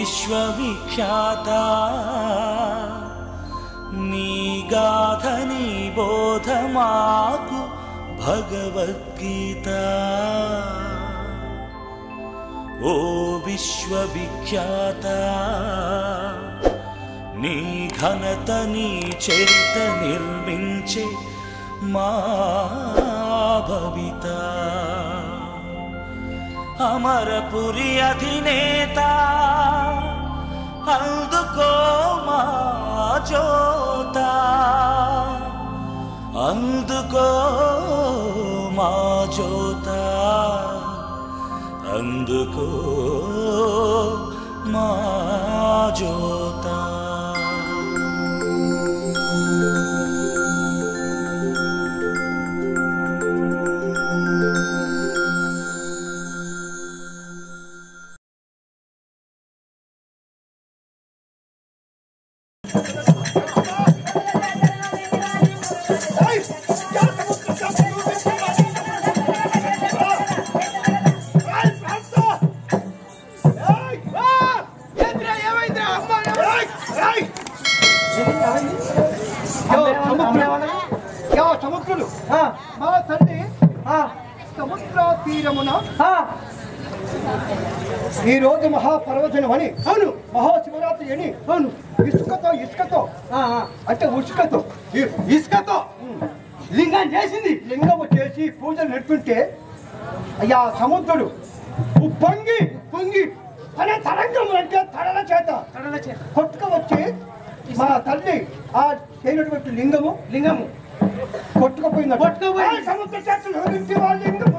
విశ్వవిఖ్యాత నీ గాథ నీ బోధ మాకు భగవద్గీత ఓ విశ్వవిఖ్యాత నీ ఘనత నీ చరిత నిర్మించే మా భవిత అమరపురి అధినేత అందుకో మా జ్యోత అందుకో మా జ్యోత అందుకో మా జ్యోత సముద్రులు మా తండ్రి సముద్ర తీరమున ఈ రోజు మహాపర్వదినం అని అవును మహాశివరాత్రి అని అవును ఇసుకతో అంటే ఇసుకతో లింగం చేసింది లింగము చేసి పూజలు నడుపుంటే అయ్యా సముద్రుడు పొంగి తన తరంగములు అంటే తడల చేత కొట్టుకు మా తల్లి ఆ చేయనటువంటి లింగము కొట్టుకుపోయింది సముద్ర చేతులు లింగం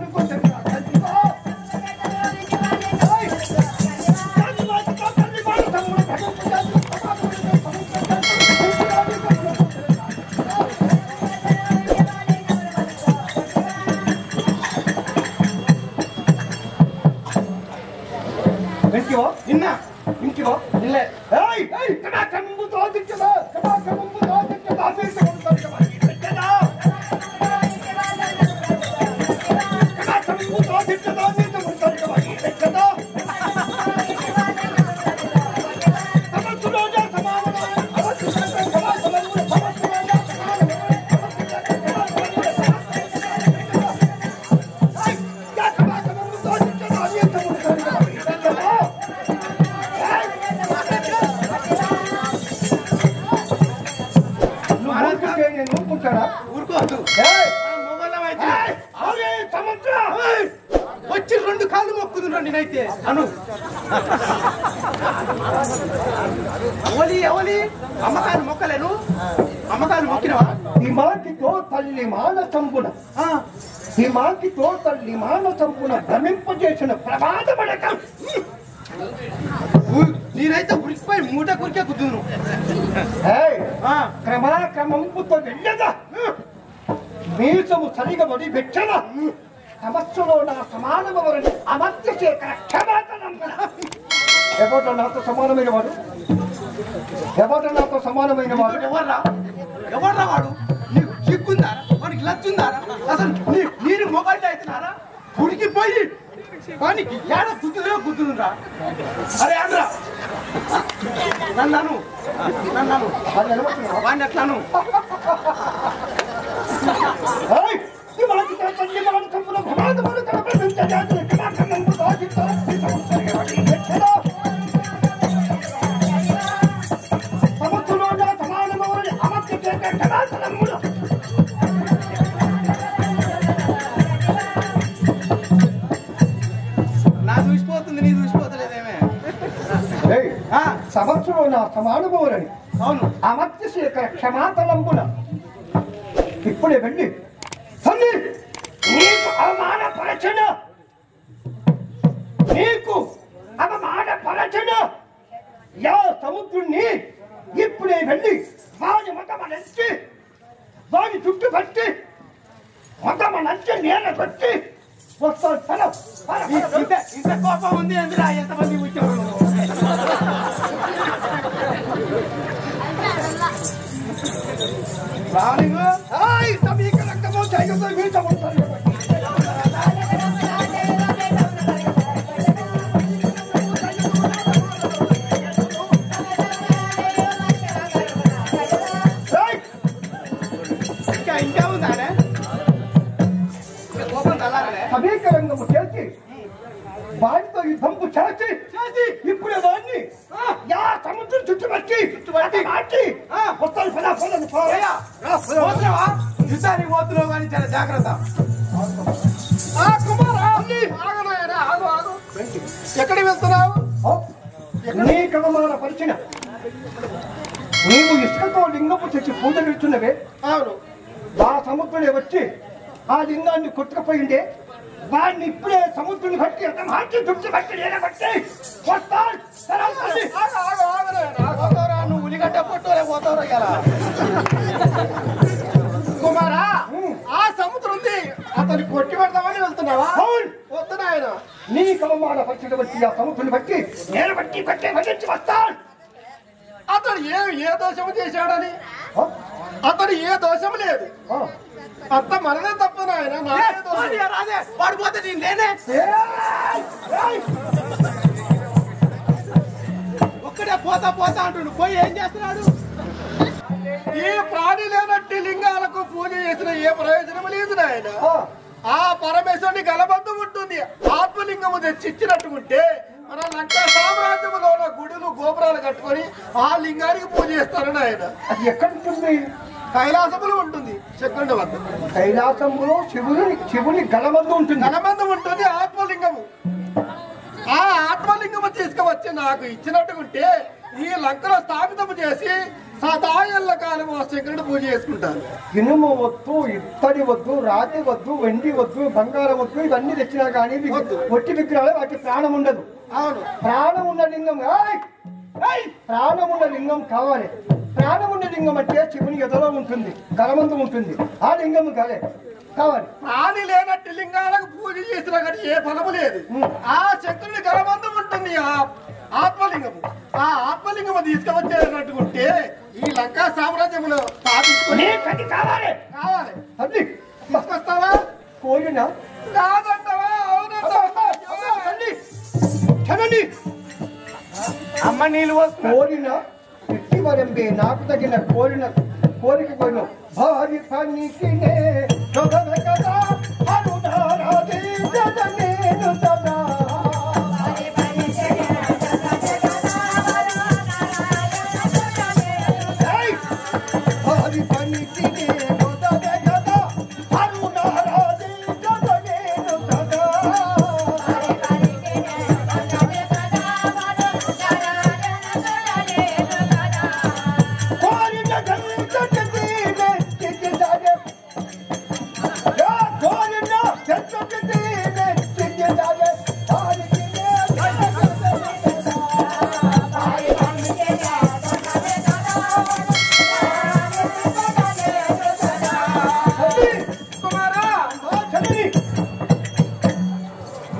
ఇంకో వచ్చి 2 కాళ్ళు మొక్కుతున్నా నేనైతే అను ఎవలి అమ్మకాలు మొక్కలేను అమ్మకాలు మొక్కినవా హిమాకితో తల్లి మానసంపున భ్రమింపజేసిన ప్రమాదపడక నేనైతే ఉరికిపోయి మూట కురికే కుదును క్రమాక్రమంపుతో వెళ్ళదా మీసము సరిగబడి వెచ్చదా సమస్యలో నా సమానమవరని అమర్త్య శేఖర క్షమాతనంబన ఎవరు నాతో సమానమైన వాడు ఎవర్రా వాడు నీకు చిక్కుందారా వాడికి లచ్చుందారా అసలు నేను మొబైల్ అవుతున్నారా ఉడికిపోయి వానికి ఏడ గుద్దునురా అరే ఆంధ్ర నన్ను వాడిని ఎట్లాను నా చూసిపోతుంది నీ చూసిపోతలేదేమే సంవత్సరం నా సమానుభవులని అవును అమర్త్య శేఖర క్షమాతలంబున ఇప్పుడే వెళ్ళి తల్లి నీకు అవమానపరచన యా సముద్రుణ్ణి ఇప్పుడే వెళ్ళి వాడి మతమనంచి వాడి చుట్టుపట్టి మతమనంచి నేల కొట్టి వస్తాను ఇంత కోపం ఉంది అందులో ఎంతమంది వచ్చారు సమీకరణము వాడితో యుద్ధంపు చేసి ఇప్పుడే వాడిని యా సముద్రం చుట్టుపట్టి వస్తాను యుద్ధానికి పోతున్నావు కానీ చాలా జాగ్రత్త. ఎక్కడికి వెళ్తున్నావు? నీ కవమాన పరిచిన నీవు ఇసుకతో లింగపు తెచ్చి పూజలు ఇస్తున్నవే. అవును. ఆ సముద్రుడే వచ్చి ఆ లింగాన్ని కొట్టుకుపోయిండే వాడిని ఇప్పుడే సముద్రుని బట్టి హాటి దుడ్డు బట్టి నేనబట్టి వస్తాను. నువ్వు ఉలిగడ్డ పొట్టులే పోతావు ఇలా. కుమారా, ఆ సముద్రం ఉంది, అతన్ని కొట్టి పెడతామని వెళ్తున్నావా? వస్తున్నా ఆయన. నీ కవమాన పరిచిన వచ్చి ఆ సముద్రుని బట్టి నేను బట్టి బట్టి భరించి వస్తాను. అతడు ఏ దోషము చేశాడని? అతడు ఏ దోషము లేదు. అంత మనదే తప్ప నాయన. వాడు పోతే నేను నేనే ఒక్కడే పోతా పోతా అంటుండు. పోయి ఏం చేస్తున్నాడు? ఈ ప్రాణి లేనట్టి లింగాలకు పూజ చేసిన ఏ ప్రయోజనం లేదు నాయన. ఆ పరమేశ్వరుని గలబంధు ఉంటుంది. ఆత్మలింగము తెచ్చిచ్చినట్టుకుంటే మన లంకా సామ్రాజ్యంలో గుడులు గోపురాలు కట్టుకొని ఆ లింగానికి పూజ చేస్తారని ఆయన. అది ఎక్కడుంటుంది? కైలాసములో ఉంటుంది. చెక్కండి వద్ద కైలాసంలో శివుని గలబంధు ఉంటుంది. గలబంధం ఉంటుంది. ఆత్మలింగము. ఆ ఆత్మలింగము తీసుకువచ్చి నాకు ఇచ్చినట్టుకుంటే ఈ లంకలో స్థాపితము చేసి సదాయల్ల కాలం శంకరుడు పూజ చేసుకుంటారు. ఇనుము వద్దు, ఇత్తడి వద్దు, రాతి వద్దు, వెండి వద్దు, బంగారం వద్దు, ఇవన్నీ తెచ్చినా కానీ ఒట్టి విగ్రహాలు వాటి ప్రాణం ఉండదు. అవును. ప్రాణం ఉన్న లింగం ప్రాణం ఉన్న లింగం కావాలి. ప్రాణం ఉన్న లింగం అంటే శివుని ఎదలో ఉంటుంది, గలమందు ఉంటుంది. ఆ లింగం కావాలి. ప్రాణి లేనట్టు లింగాలకు పూజ చేసినా కానీ ఏ ఫలము లేదు. ఆ శంకరుని గలమందు ఉంటుంది ఆత్మలింగము. ఆ ఆత్మలింగము తీసుకువచ్చేటట్టుకుంటే ఈ లంకా సామ్రాజ్యంలో స్థాపించుకొని కావాలి. అది తీసుకొస్తావా? కోరిన కాదంటావా? అవునంటావా? అమ్మ నీళ్ళు కోరిన వరంబే నాకు తగిన కోరిక కోరిన భారీ పనికి కదా అరుణారాధి జగనేను సదా భారీ పనికి కదా అరుణారాధి జగనేను సదా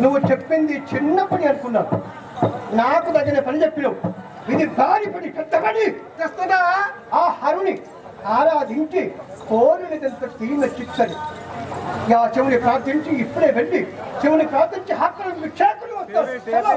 నువ్వు చెప్పింది చిన్న పని అనుకున్నావు. నాకు తగిన పని చెప్పినావు. ఇది భారీ పని, పెద్ద పని చేస్తున్నావా? ఆ హరుని ఆరాధించి కోరినదంత తీర్చిచ్చని శివుని ప్రార్థించి ఇప్పుడే వెళ్ళి శివుని ప్రార్థించి హక్కులు విక్షేకులు వస్తారు.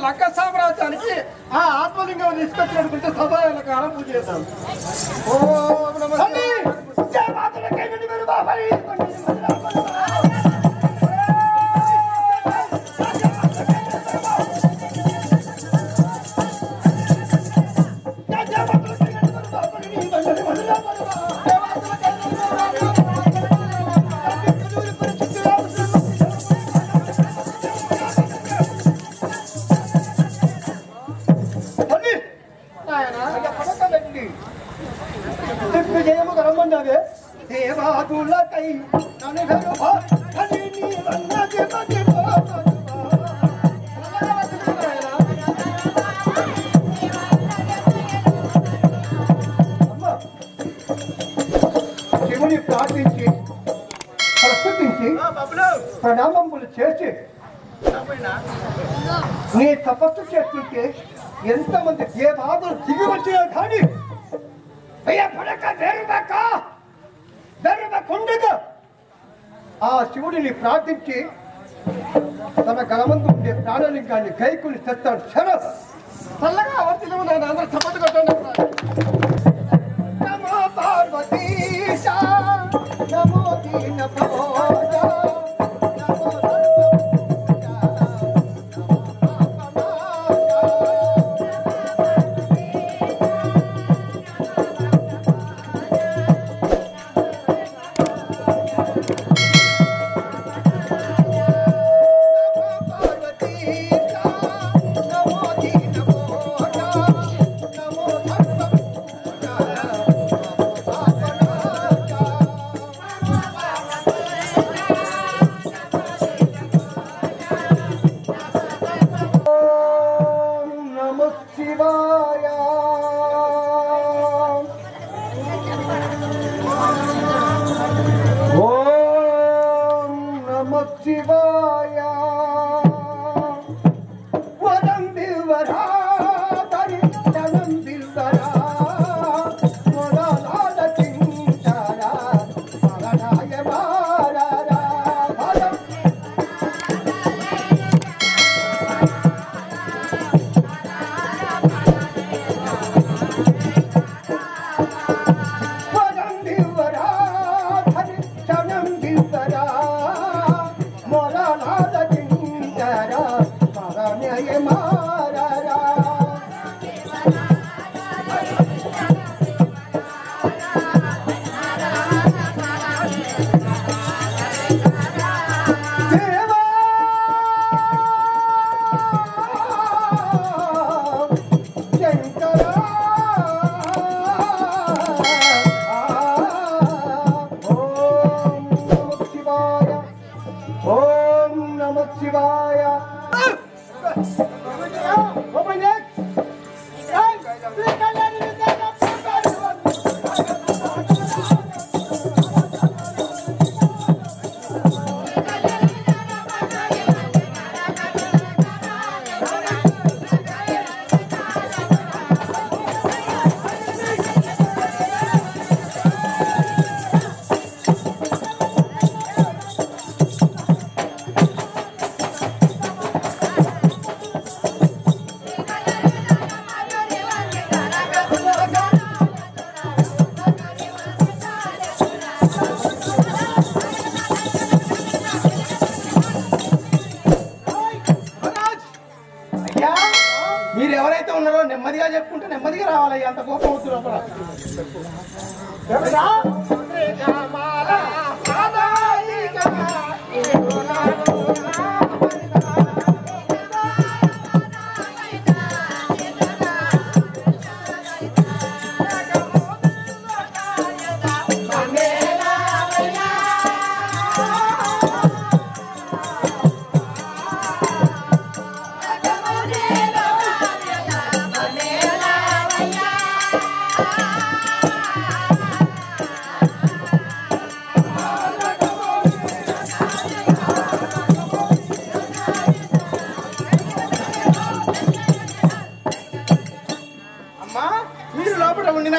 లంకా సామ్రాజ్యానికి ఆ ఆత్మలింగం తీసుకొచ్చినట్టుకుంటే సదాయాల కాలం పూజ చేస్తాం. దేవాదులకై శివుని ప్రార్థించి ప్రస్తుతించి ప్రణామములు చేసి నీ తపస్సు చేస్తుంటే ఎంతమంది దేవాదులు దిగి వచ్చినా కానీ ఆ శివుడిని ప్రార్థించి తన గలమందు ఉండే ప్రాణలింగాన్ని గైకుని తెస్తాడు. క్షణం చల్లగా అవర్తిలో నేను అందరూ చప్పట్లు కొట్టండి. నమో పార్వతీశ నమో దీన భోజ నమో నెమ్మదిగా చెప్పుకుంటే నెమ్మదిగా రావాలి. అంత కోపం అవుతుంది లోపల.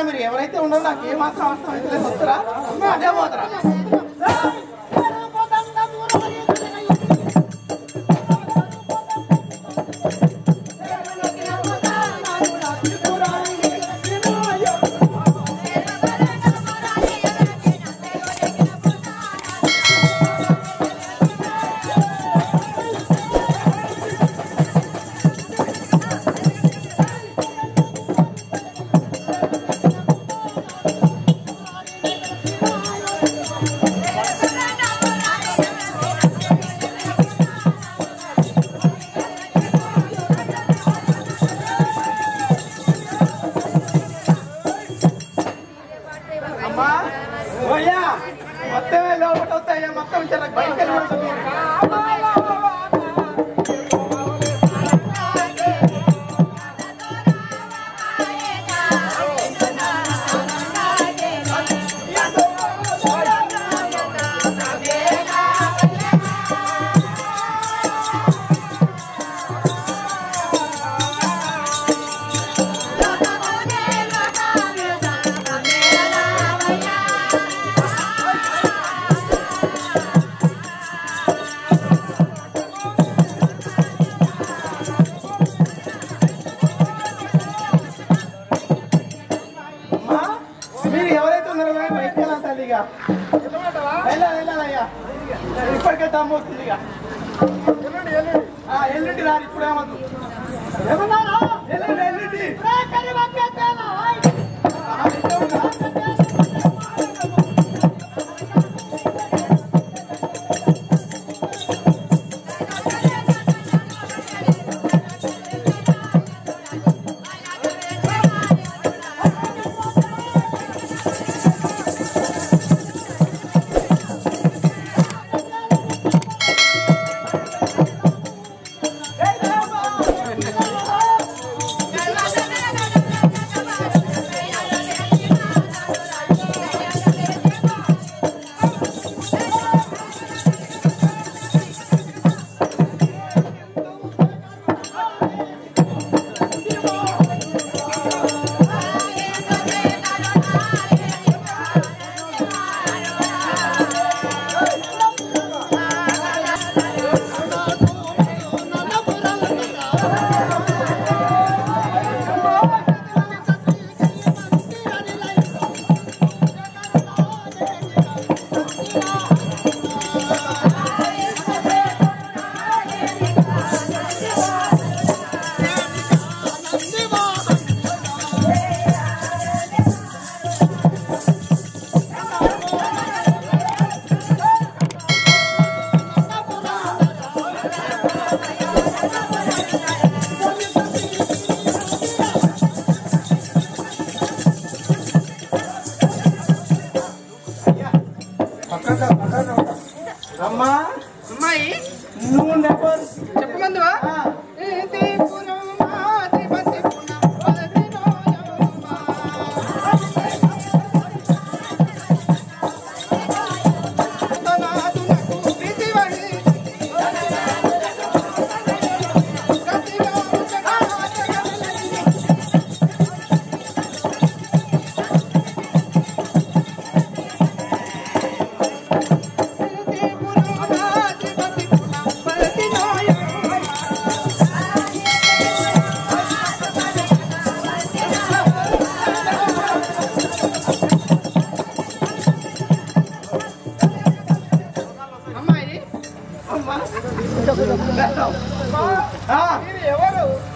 మీరు ఎవరైతే ఉన్నారో నాకు ఏమాత్రం అవసరం అయితే వస్తారా అదే పోతారా? మొత్తమే లోపల వస్తాయా? మొత్తం బయటకు వెళ్ళి మీరు ఎవరైతే ఉన్నారో బయటికి వెళ్ళాలి తల్లిగా వెళ్ళాలయ్యా ఇప్పటికే దమ్ము వస్తుంది ఇక ఎల్లుండి రాదు ఇప్పుడు ఏమద్దు ఎల్లుండి అమ్మా అమ్మాయి నువ్వు నెంబర్ చెప్పమందువా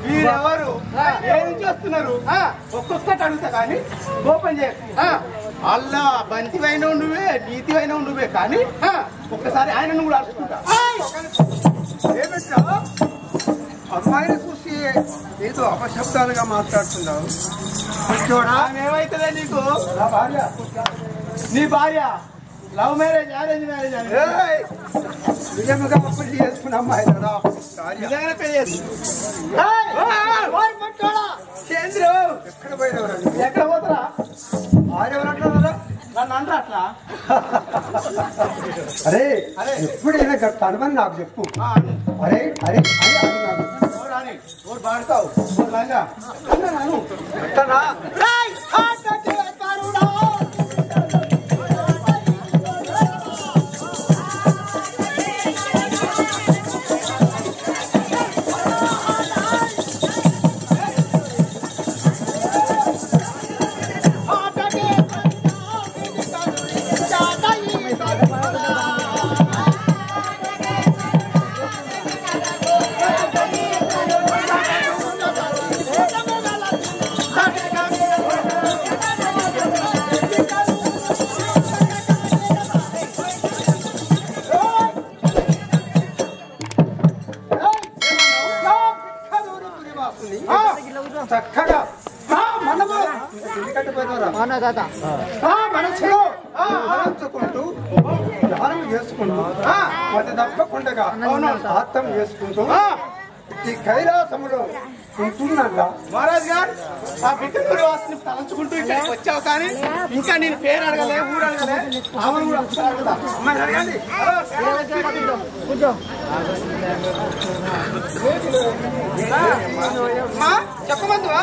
వీరెవరు ఏం చేస్తున్నారు ఒక్కొక్కటి అడుగుతా కానీ ఓపెన్ చేయ అల్లా బంతివైన నువ్వే నీతివైన నువ్వే కానీ ఒక్కసారి ఆయన కూడా అడుచుకుంటా ఏమిట్రా అమ్మాయిని చూసి ఏదో అపశబ్దాలుగా మాట్లాడుతున్నావు చూడా ఏమైతుందే నీకు నా భార్య నీ భార్య లవ్ మ్యారేజ్ అరేంజ్ మ్యారేజ్ అని నిజంగా పెళ్లి చేసుకున్న అమ్మాయి కదా నిజంగా పెళ్లి చంద్రు ఎక్కడ పోయినవరా ఎక్కడ పోతారా ఆరెవరట్లా నన్ను అంటారా అట్లా అరే అరే ఎప్పుడైనా తనమని నాకు చెప్పు అరే అరే అరే ఓరు పాడతావు లంగా అన్నాను ఎట్టనా చక్కగా మనసులో ఆలోచించుకుంటూ ధ్యానం చేసుకుంటూ అది తప్పకుండా ఆత్మ చేసుకుంటూ ఈ కైలాసములో ఉంటున్నా మహారాజ్ గారు ఆ బిడ్డ వాసిని తలంచుకుంటూ ఇక్కడికి వచ్చావు కానీ ఇంకా నేను పేరు అడగలే ఊరు అడగలే ఆమెను కూడా అడుగుతా అమ్మాయి అడగండి చెప్పమందువా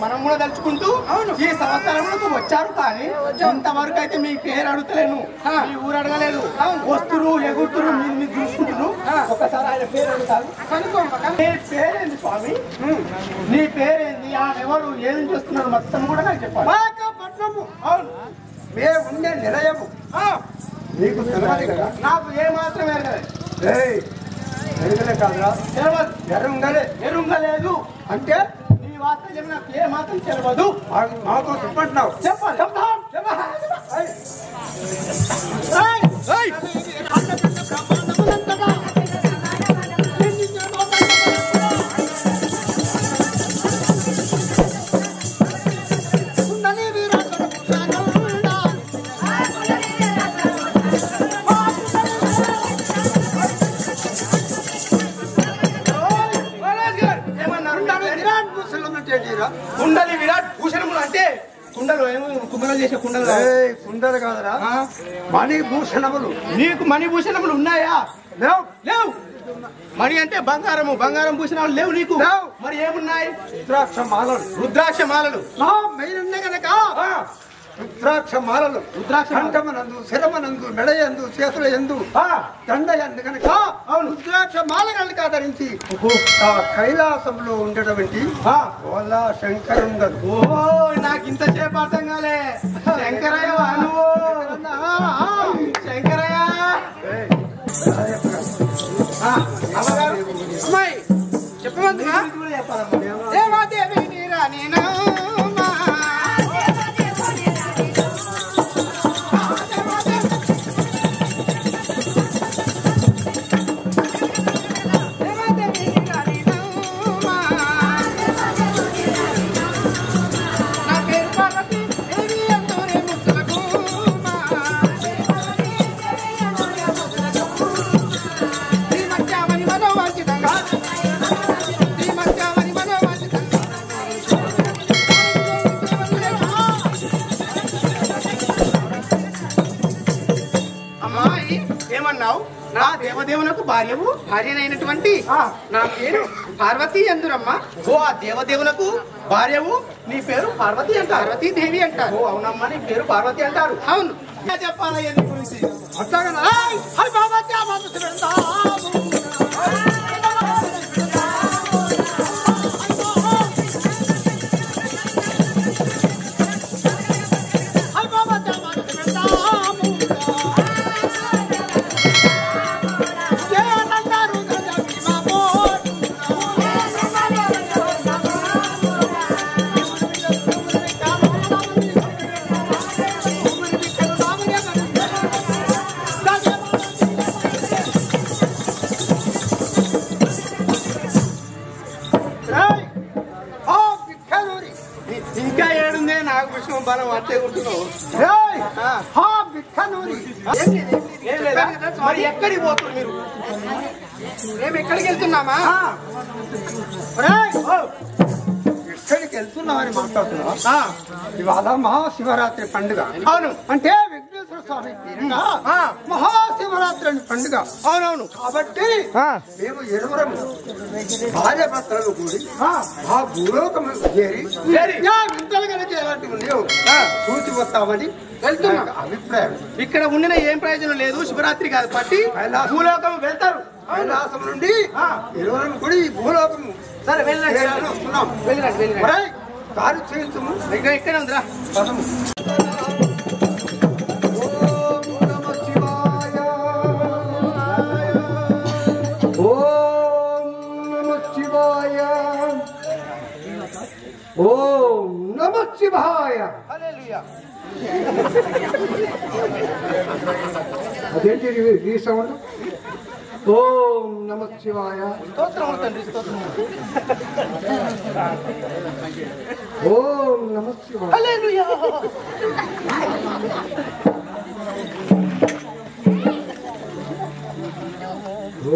మనం కూడా తలుచుకుంటూ ఈ సంవత్సరంలో వచ్చారు. కానీ ఇంతవరకు అయితే మీ పేరు అడుగుతలేను, మీ ఊరు అడగలేదు. వస్తురు ఎగురుతురు మీరు చూసుకుంటున్నారు. ఒకసారి ఆయన పేరు అడుగుతారు. నీ పేరేంది స్వామి? నీ పేరేంది? ఎవరు ఏం చేస్తున్నారు మొత్తం కూడా నాకు చెప్పాలి. పట్నము. అవును, మేము ఉండే నిలయము నీకు తెలియదు కదా. నాకు ఏ మాత్రం ఎరగలేదు. ఎరుగలే కాదురా, ఎరుంగలే. ఎరుంగలేదు అంటే నీ వాస్తవం నాకు ఏ మాత్రం తెలియదు. మాకు చెప్పంటున్నావు. చెప్పాలి. కుండలి విరాట్ భూషణములు అంటే కుండలు కుండలు చేసే కుండలు. కుండలు కాదురా, మణిభూషణములు. నీకు మణిభూషణములు ఉన్నాయా? లేవు. లేవు. మణి అంటే బంగారము, బంగారం భూషణాలు లేవు నీకు. మరి ఏమున్నాయి? రుద్రాక్ష మాలలు. రుద్రాక్ష మాలలు మెయిన్ కనుక రుద్రాక్ష మాలలు. రుద్రాక్ష కంఠమనందు, శిరమనందు, మెడయందు, చేతుల ఎందు, దండయందు కనుక రుద్రాక్ష మాల కనుక ధరించి ఆ కైలాసంలో ఉండేటువంటి శంకరుండదు. ఓహో, నాకు ఇంతసేపు అర్థం కాలే. శంకరయ్య నువ్వు శంకరయ్య. అమ్మాయి చెప్పమంటున్నా. దేవాదేవి నీరాని ఏమన్నావు? నా దేవదేవులకు భార్యవు, భార్యనైనటువంటి నా పేరు పార్వతీ అందురమ్మ. ఓ, ఆ దేవదేవులకు భార్యవు, నీ పేరు పార్వతి అంటారు. పార్వతీ దేవి అంటారు. ఓ అవునమ్మా, నీ పేరు పార్వతి అంటారు. అవును. చెప్పాలా ఎన్ని గురించి? అట్లాగా ఇంకా ఏడుందే నాకు విషయం బలం అంతే గుర్తున్నావు. మరి ఎక్కడికి పోతున్నారు మీరు? మేము ఎక్కడికి వెళ్తున్నామా? ఎక్కడికి వెళ్తున్నామని మాట్లాడుతున్నా. ఇవాళ మహాశివరాత్రి పండుగ. అవును. అంటే వెంకటేశ్వర స్వామి మహాశివరాత్రి అని పండుగ. అవునవును. కాబట్టి మేము ఇరువురం భార్య భర్తలను కూడి ఆ భూలోకం చేరి వింతలు కనుక ఎలాంటివి లేవు చూసి వస్తామని వెళ్తున్నాం. అభిప్రాయం. ఇక్కడ ఉండిన ఏం ప్రయోజనం లేదు. శివరాత్రి కాదు పట్టి భూలోకం వెళ్తారు. కైలాసం నుండి ఇరువురం కూడి ఈ భూలోకం. సరే వెళ్ళండి. వస్తున్నాం. వెళ్ళండి వెళ్ళండి. కారు చేయించము. ఇక్కడే ఉందిరా. పదము. ఓం నమః శివాయ. అదేంటి ఈ సౌండ్? ఓం నమః శివాయ. స్తోత్రం తండ్రి, స్తోత్రం. ఓం నమః శివాయ. హల్లెలూయా.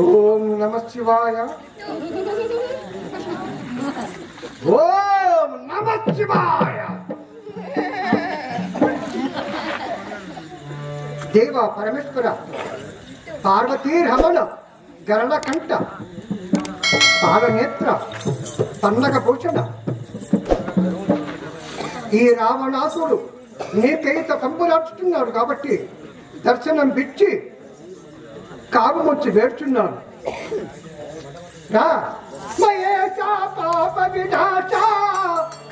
ఓం నమః శివాయ. ఓం నమః శివాయ. దేవ పరమేశ్వర పార్వతీ రమణ గరళకంఠ పాలనేత్ర పన్నక భూషణ ఈ రావణాసుడు నీకైతే కంపులాడుతున్నాడు కాబట్టి దర్శనం పిచ్చి కామముచ్చి వేడుచున్నాడు. రా మయేశ పాప వినాశ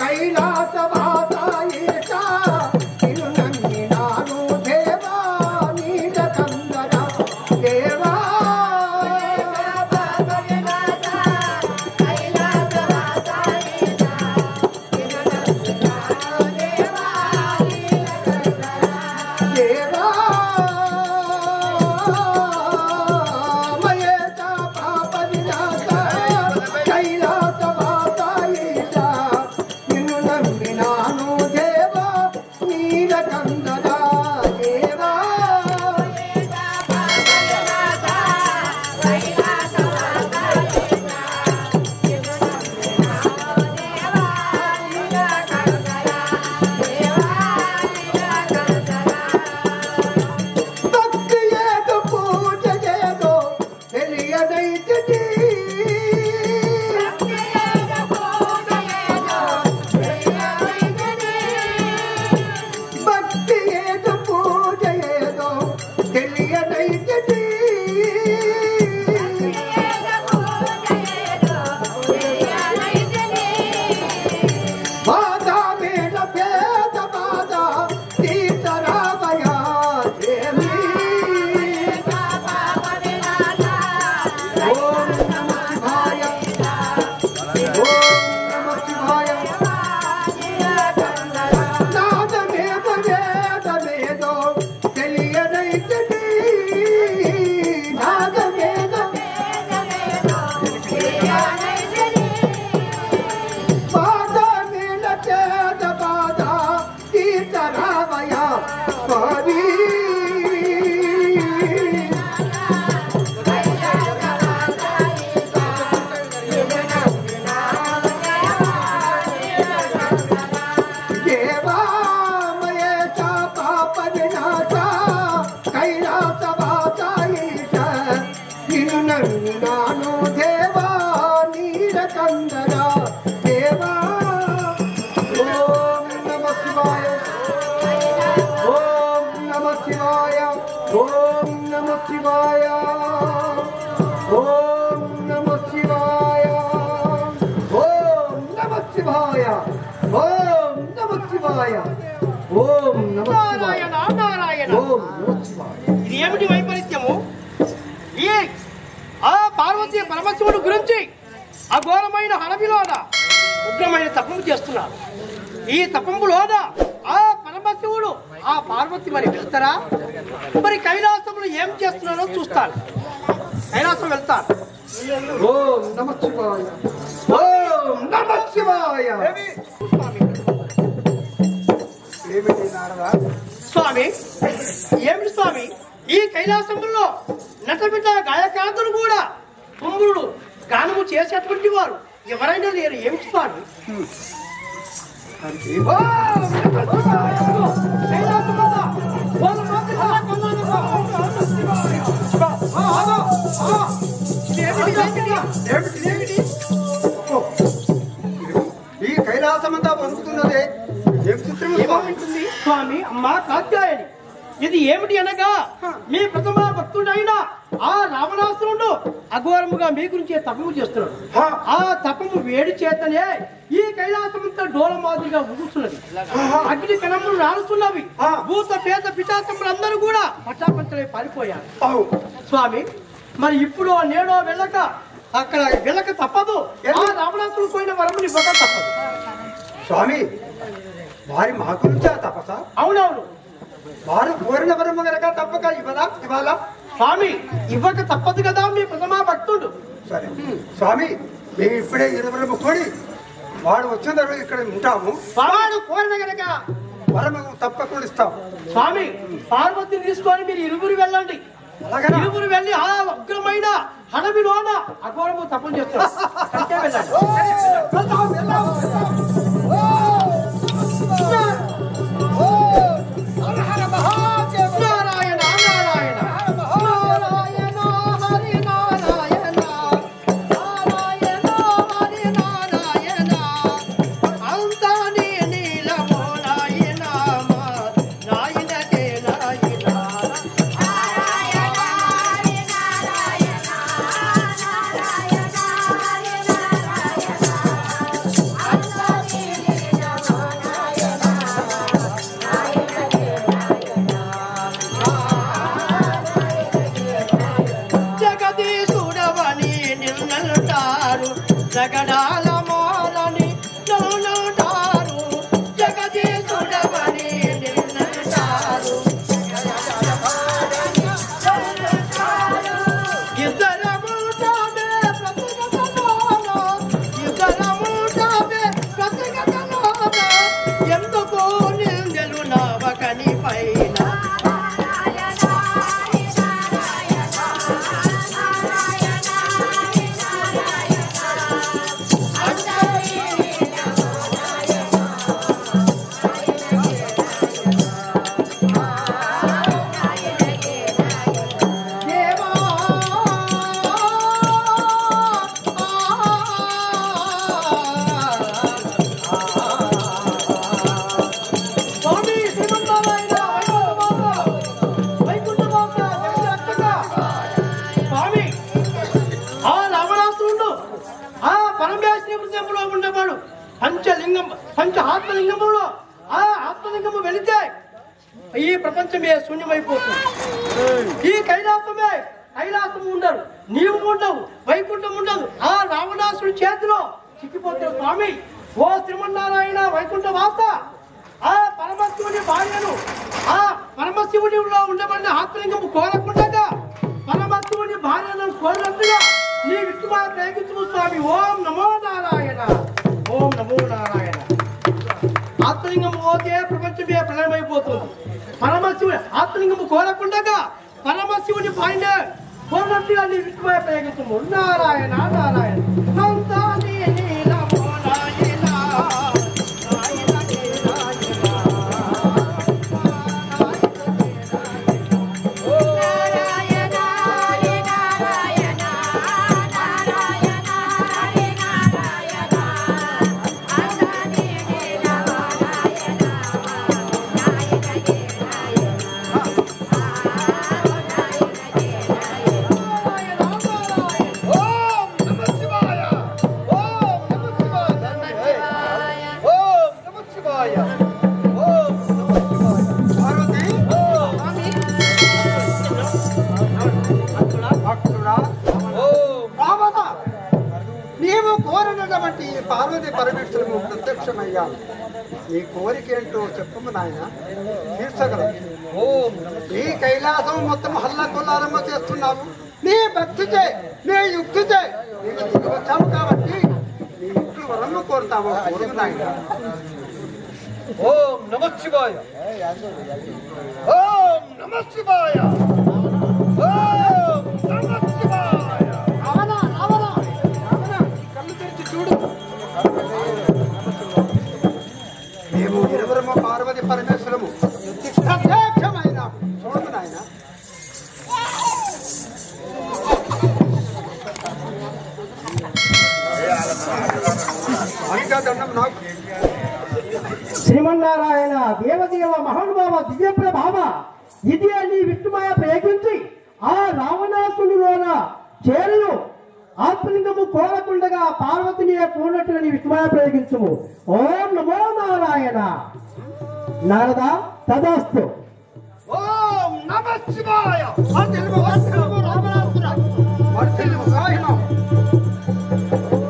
కైలాసవాస ఈశ నిన్ను నమ్మినాను దేవా నీల కందర దేవా ఏమిటి వైపరీత్యము? ఆ పార్వతీ పరమశివుడు గురించి అఘోరమైన హరవిలోన ఉగ్రమైన తపము చేస్తున్నారు. ఈ తపంలోన ఆ పరమశివుడు ఆ పార్వతి మరి వెళ్తారా? మరి కైలాసంలో ఏం చేస్తున్నారో చూస్తాను. కైలాసం వెళ్తాను. ఓం నమః శివాయ, ఓం నమః శివాయ. స్వామి, ఏమిటి స్వామి? ఈ కైలాసంలో నటపిట గాయకాంతులు కూడా తుమ్ముడు గానము చేసేటువంటి వారు ఎవరైనా లేరు. ఏమిటి స్వామి? ఈ కైలాసమంతా వణుకుతున్నదే ఏం చిత్రం ఏమంటుంది స్వామి? అమ్మా కాత్యాయని, ఇది ఏమిటి అనగా మీ ప్రథమ భక్తుడైన ఆ రావణాసురుడు అఘోరముగా మీ గురించి తపము చేస్తున్నాడు. ఆ తపము వేడి చేతనే ఈ కైలాసమంతా డోల మాదిరిగా ఊగుతున్నది. అగ్ని కణములు రాలుతున్నవి. భూత పేద పిశాచములు అందరూ కూడా పటాపంచలై పారిపోయారు. స్వామి, మరి ఇప్పుడు నేడో వెళ్ళక అక్కడ వెళ్ళక తప్పదు. ఆ రావణాసురుడు పోయిన వరముని ఇవ్వక తప్పదు. స్వామి, వారి మా గురించా తపస? అవునవును, వారు కోరిన వరము గనక తప్పక ఇవాళ స్వామి ఇవ్వక తప్పదు కదా మీ ప్రథమా భక్తుడు. సరే స్వామి, మేము ఇప్పుడే ఇరువురము కూడి వాడు వచ్చిన తర్వాత ఇక్కడ ఉంటాము. వాడు కోరిన గనక వరము తప్పకుండా ఇస్తాం. స్వామి, పార్వతిని తీసుకొని మీరు ఇరువురు వెళ్ళండి. ఇరువురు వెళ్ళి ఆ ఉగ్రమైన హడవిలోన అఘోరము తపం చేస్తారు. నారాయణ నారాయణ నారాయణ హరి నారాయణ నారాయణ హరి నారాయణ అంతా నీ నీలమో జగడాల మోరని నన్నంటారు జగదీశుడవని నిన్నంటారు ఎందుకో నిందెలు నవకని పైన ఆత్మలింగంలో ఆ ఆత్మలింగము వెళితే ఈ ప్రపంచమే శూన్యమైపోతుంది. ఈ కైలాసం ఉండరు, నీవు ఉండవు, వైకుంఠం ఉండదు. ఆ రావణాసుడి చేతిలో చిక్కిపోతున్న స్వామి ఓ శ్రీమన్నారాయణ వైకుంఠ వాస ఆ పరమశివుని భార్యను ఆ పరమశివుడిలో ఉండబడిన ఆత్మలింగము కోరకుండా పరమశివుని భార్యను కోరినట్టుగా నీ విష్ణుమా ప్రయోగించు స్వామి. ఓం నమో నారాయణ, ఓం నమో నారాయణ. ఆత్మలింగం పోతే ప్రపంచమే ప్రళయమైపోతుంది. పరమశివుని ఆత్మలింగము కోరకుండా పరమశివుని పైన కోరినట్టుగా నీ విష్ణుమా ప్రయోగించము. నారాయణ నారాయణ నీవు కోరినటువంటి పార్వతి పరమేశ్వరుడు ప్రత్యక్షమయ్యా. నీ కోరిక ఏంటో చెప్పము నాయన, తీర్చగలవు. ఈ కైలాసం మొత్తం హల్లా కొల్లారమ్మ చేస్తున్నావు. నీ భక్తిచే నీ యుక్తిచే నీకు వచ్చాము కాబట్టి నీ యుక్తి వరము కోరుతాము. కోరుకు నాయన. ఓం నమః శివాయ, ఓం నమః శివాయ, ఓం నమః శివాయ. మేము ఇరువురము పార్వతి పరమేశ్వరము ప్రత్యక్షమైన చూడదు నాయన. దండం నాకు. శ్రీమన్నారాయణ దేవదేవ మహానుభావ దివ్య ప్రభావ ఇది అని విష్ణుమాయ ప్రయోగించి ఆ రావణాసునిలోన చేరలు ఆత్మలింగము కోరకుండగా పార్వతిని పూర్ణట్టుని విష్ణుమాయ ప్రయోగించుము. ఓం నమో నారాయణ. నారద తదాస్తు. ఓం నమః శివాయ.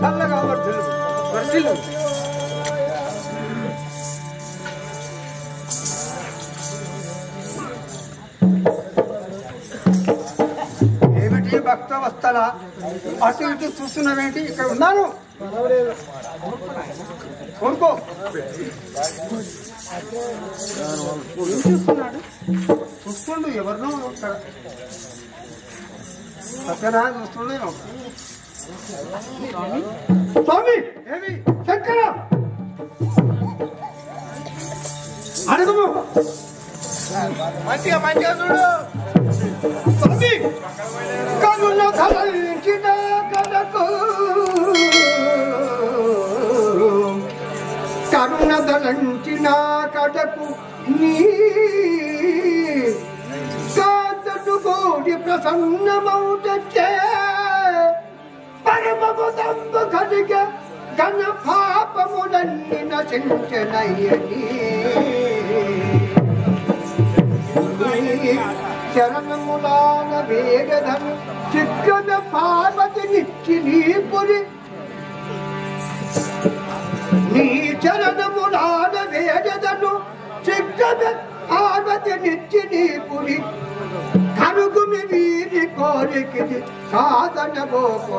చల్లగా వర్ధిల్లు. ఏమిటి భక్త వస్తలా అటు ఇటు చూస్తున్నావేంటి? ఇక్కడ ఉన్నాను, కొనుక్కో. ఏం చూస్తున్నాడు? చూస్తుండు ఎవరినో సత్యనారాయణ చూస్తుండేమో. స్వామి ఏమి శంకర అడుగుము. మంచిగా మంచిగా చూడు స్వామి కనుల ధరించిన కడకు కరుణ ధరించిన కడకు నీ కాతడు గోడి ప్రసన్నమౌటచ్చే పరమపదంబు కలిగ ఘన పాపములన్నీ నశించనయ్యని చరణములాన వేగధను చిక్కన పార్వతి నిచ్చి నీ పురి పార్వతి నిత్యని పురి కరుగుమి వీరి కోరికిది సాధన గోపు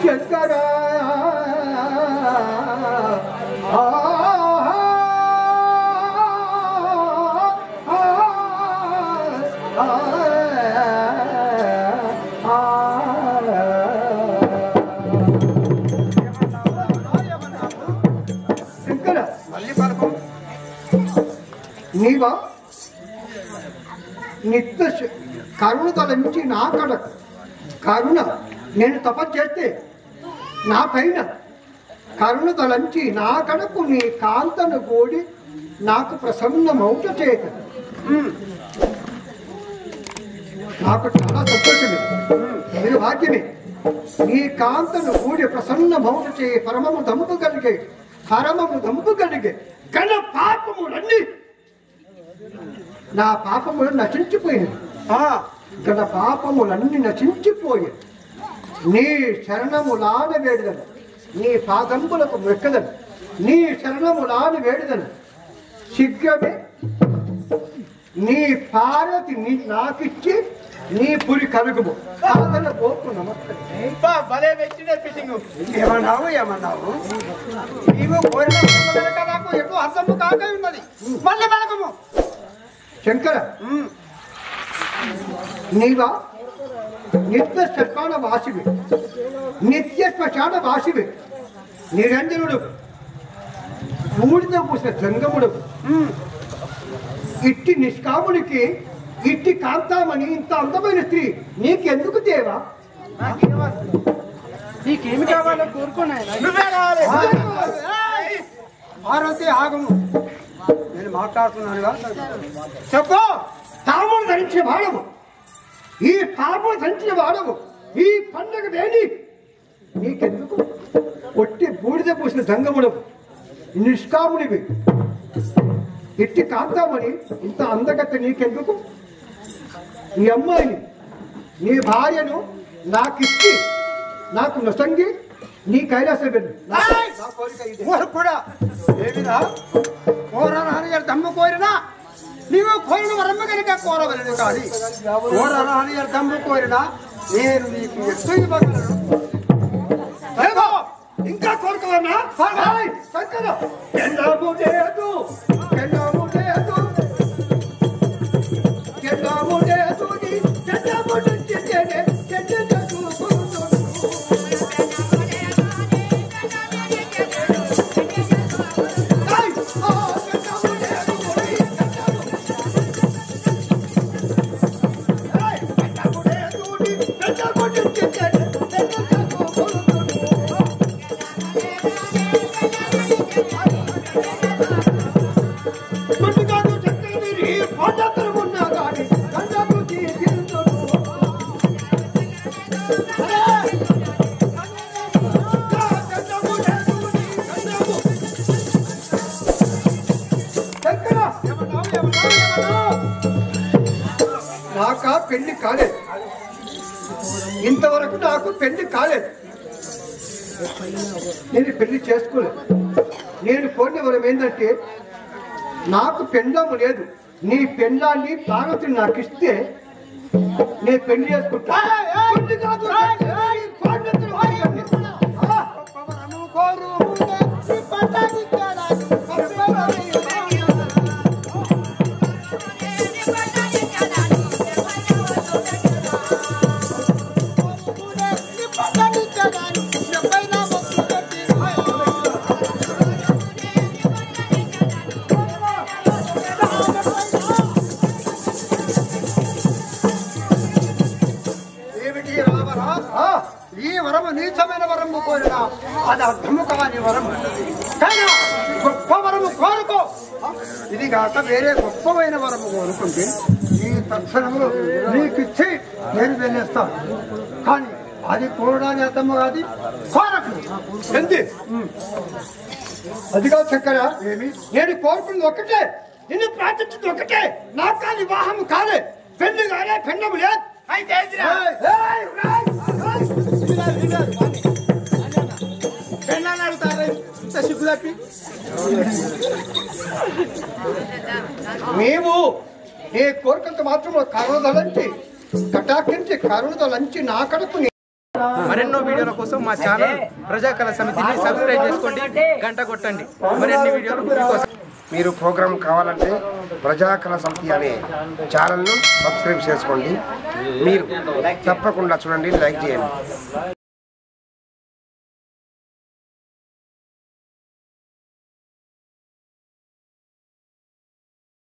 శంకర నీవా నిత్య కరుణ తలంచి నా కడకు కరుణ నేను తపస్సు చేస్తే నా పైన కరుణ తలంచి నా కడకు నీ కాంతను గోడి నాకు ప్రసన్నమౌట చేత నాకు చాలా సంతోషమే నేను భాగ్యమే నీ కాంతను గూడి ప్రసన్నమౌట చేయ పరమము దంపు కలిగే కన పాపములన్నీ నా పాపములు నశించిపోయింది గత పాపములన్నీ నశించిపోయి నీ శరణములాన వేడుదను నీ పాదంబులకు మెక్కదను నీ శరణములాన వేడుదను శీఘ్రమే నీ పార్వతి నాకిచ్చి నీ పురి కలుగుము సాధన పోకు భలే వ్యక్తినే ఫిట్టింగ్ ఏమన్నావు నీవు కోరిన నాకు ఎక్కువ అర్థము కాక ఉన్నది మళ్ళీ వెనకము శంకర నీవా నిత్య శ్మశాన వాసివి నిరంజనుడు బూడిద పూసిన జంగముడు ఇట్టి నిష్కాముడికి ఇట్టి కాంతామని ఇంత అందమైన స్త్రీ నీకెందుకు దేవా నీకేమి కావాలో కోరుకున్నాయి ఆగము నేను మాట్లాడుతున్నానుగా చెప్పు తాములు ధరించిన వాడవు ఈ పాపం ధరించిన వాడవు ఈ పండుగ వేణి నీకెందుకు ఒట్టి బూడిద పూసిన దంగముడవు నిష్కాముడివి ఇట్టి కాంతామని ఇంత అందగత్త నీకెందుకు నీ అమ్మాయిని నీ భార్యను నాకిచ్చి నాకు నొసంగి నీ కైలాసం వెళ్ళు కూడా ఏమిరా కోరనాని దమ్ము కోరినా నీవు కోరిన వరమ్మ కనుక కోరవలను కానీ కోరనాని దమ్ము కోరినా నేను నీకు ఎత్తు ఇవ్వగలను ఇంకా కోరుకోవన్నా నాకా పెళ్లి కాలేదు ఇంతవరకు నాకు పెళ్లి కాలేదు నేను పెళ్లి చేసుకోలేదు నేను కోరిన వరం ఏంటంటే నాకు పెళ్ళాము లేదు నీ పెళ్ళాన్ని పార్వతిని నాకు ఇస్తే నేను పెళ్లి చేసుకుంటా ఈ వరము నీచమైన వరము కోరినా అది అర్థము కాని వరము కానీ గొప్ప వరము కోరుకో ఇది కాక వేరే గొప్పమైన వరము కోరుకుంటే ఈ తక్షణంలో నీకిచ్చి నేను వెళ్ళేస్తాను కానీ అది కోరడానికి అర్థము కాదు కోరకు ఎంది అది కాదు చక్కర ఏమి నేను కోరుకున్నది ఒకటే నిన్ను ప్రార్థించింది ఒకటే నాకు కానీ వివాహం కాలే పెళ్లి కాలే పెండము లేదు పెళ్ళని అడుగుతారు ఇంత సిగ్గు తప్పి మేము నీ కోరికంత మాత్రం కరుణదలంచి కటాక్షించి కరుణదలంచి నా కడుపు మరెన్నో వీడియోల కోసం మా ఛానల్ ప్రజాకళ సమితిని సబ్స్క్రైబ్ చేసుకోండి, గంట కొట్టండి. మరిన్ని వీడియోలు మీకోసం. మీరు ప్రోగ్రాం కావాలంటే ప్రజాకళ సమితి అనే ఛానల్ను సబ్స్క్రైబ్ చేసుకోండి. మీరు తప్పకుండా చూడండి, లైక్ చేయండి.